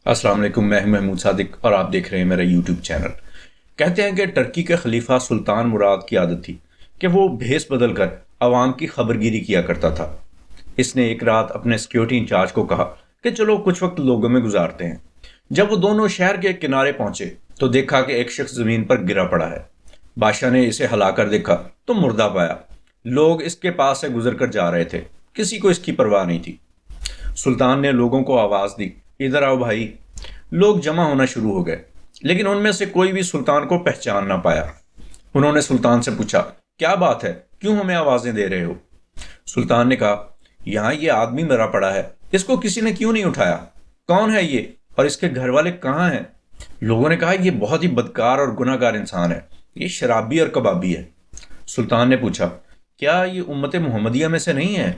السلام علیکم، میں محمود صادق اور آپ دیکھ رہے ہیں میرا یوٹیوب چینل۔ کہتے ہیں کہ ترکی کے خلیفہ سلطان مراد کی عادت تھی کہ وہ بھیس بدل کر عوام کی خبرگیری کیا کرتا تھا۔ اس نے ایک رات اپنے سیکیورٹی انچارج کو کہا کہ چلو کچھ وقت لوگوں میں گزارتے ہیں۔ جب وہ دونوں شہر کے کنارے پہنچے تو دیکھا کہ ایک شخص زمین پر گرا پڑا ہے۔ بادشاہ نے اسے ہلا کر دیکھا تو مردہ پایا۔ لوگ اس کے پاس سے گزر کر جا رہے تھے، کسی کو اس کی پرواہ نہیں تھی۔ سلطان نے لوگوں کو آواز دی، ادھر آؤ بھائی۔ لوگ جمع ہونا شروع ہو گئے، لیکن ان میں سے کوئی بھی سلطان کو پہچان نہ پایا۔ انہوں نے سلطان سے پوچھا، کیا بات ہے، کیوں ہمیں آوازیں دے رہے ہو؟ سلطان نے کہا، یہاں یہ آدمی مرا پڑا ہے، اس کو کسی نے کیوں نہیں اٹھایا؟ کون ہے یہ اور اس کے گھر والے کہاں ہیں؟ لوگوں نے کہا، یہ بہت ہی بدکار اور گناہ گار انسان ہے، یہ شرابی اور کبابی ہے۔ سلطان نے پوچھا، کیا یہ امت محمدیہ میں سے نہیں ہے؟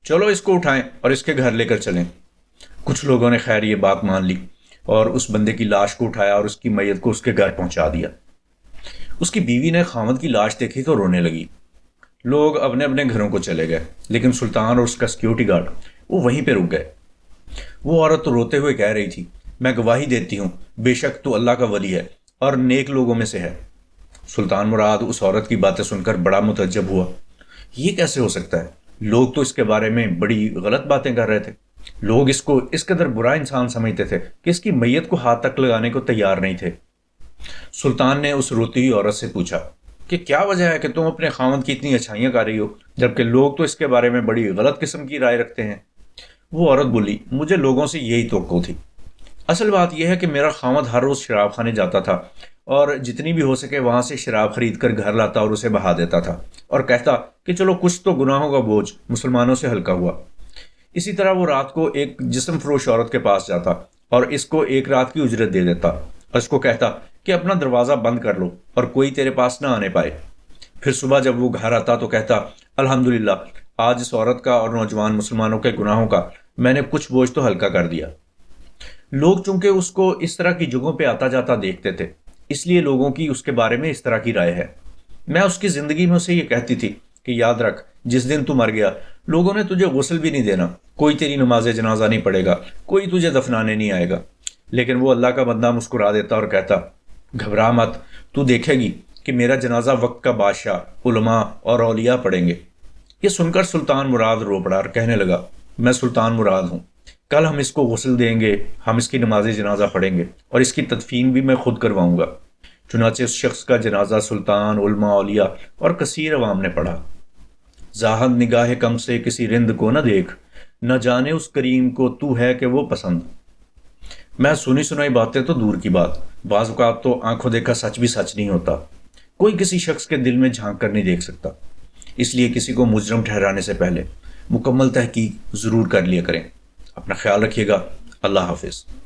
چلو اس کو اٹھائیں اور اس کے گھر لے کر چلیں۔ کچھ لوگوں نے خیر یہ بات مان لی اور اس بندے کی لاش کو اٹھایا اور اس کی میت کو اس کے گھر پہنچا دیا۔ اس کی بیوی نے خاوند کی لاش دیکھی تو رونے لگی۔ لوگ اپنے اپنے گھروں کو چلے گئے، لیکن سلطان اور اس کا سیکیورٹی گارڈ وہ وہیں پہ رک گئے۔ وہ عورت تو روتے ہوئے کہہ رہی تھی، میں گواہی دیتی ہوں، بے شک تو اللہ کا ولی ہے اور نیک لوگوں میں سے ہے۔ سلطان مراد اس عورت کی باتیں سن کر بڑا متعجب ہوا۔ یہ کیسے ہو سکتا ہے؟ لوگ تو اس کے بارے میں بڑی غلط باتیں کر رہے تھے۔ لوگ اس کو اس قدر برا انسان سمجھتے تھے کہ اس کی میت کو ہاتھ تک لگانے کو تیار نہیں تھے۔ سلطان نے اس روتی ہوئی عورت سے پوچھا کہ کیا وجہ ہے کہ تم اپنے خاوند کی اتنی اچھائیاں کر رہی ہو جبکہ لوگ تو اس کے بارے میں بڑی غلط قسم کی رائے رکھتے ہیں؟ وہ عورت بولی، مجھے لوگوں سے یہی توقع تھی۔ اصل بات یہ ہے کہ میرا خاوند ہر روز شراب خانے جاتا تھا اور جتنی بھی ہو سکے وہاں سے شراب خرید کر گھر لاتا اور اسے بہا دیتا تھا اور کہتا کہ چلو کچھ تو گناہوں کا بوجھ مسلمانوں سے ہلکا ہوا۔ اسی طرح وہ رات کو ایک جسم فروش عورت کے پاس جاتا اور اس کو ایک رات کی اجرت دے دیتا اور اس کو کہتا کہ اپنا دروازہ بند کر لو اور کوئی تیرے پاس نہ آنے پائے۔ پھر صبح جب وہ گھر آتا تو کہتا، الحمدللہ، آج اس عورت کا اور نوجوان مسلمانوں کے گناہوں کا میں نے کچھ بوجھ تو ہلکا کر دیا۔ لوگ چونکہ اس کو اس طرح کی جگہوں پہ آتا جاتا دیکھتے تھے، اس لیے لوگوں کی اس کے بارے میں اس طرح کی رائے ہے۔ میں اس کی زندگی میں اسے یہ کہتی تھی کہ یاد رکھ، جس دن تو مر گیا لوگوں نے تجھے غسل بھی نہیں دینا، کوئی تیری نماز جنازہ نہیں پڑھے گا، کوئی تجھے دفنانے نہیں آئے گا۔ لیکن وہ اللہ کا بندہ مسکرا دیتا اور کہتا، گھبرا مت، تو دیکھے گی کہ میرا جنازہ وقت کا بادشاہ، علماء اور اولیاء پڑھیں گے۔ یہ سن کر سلطان مراد رو پڑا اور کہنے لگا، میں سلطان مراد ہوں، کل ہم اس کو غسل دیں گے، ہم اس کی نماز جنازہ پڑھیں گے اور اس کی تدفین بھی میں خود کرواؤں گا۔ چنانچہ اس شخص کا جنازہ سلطان، علماء، اولیاء اور کثیر عوام نے پڑھا۔ زاہد نگاہ کم سے کسی رند کو نہ دیکھ، نہ جانے اس کریم کو تو ہے کہ وہ پسند۔ میں سنی سنائی باتیں تو دور کی بات، بعض اوقات تو آنکھوں دیکھا سچ بھی سچ نہیں ہوتا۔ کوئی کسی شخص کے دل میں جھانک کر نہیں دیکھ سکتا، اس لیے کسی کو مجرم ٹھہرانے سے پہلے مکمل تحقیق ضرور کر لیا کریں۔ اپنا خیال رکھیے گا۔ اللہ حافظ۔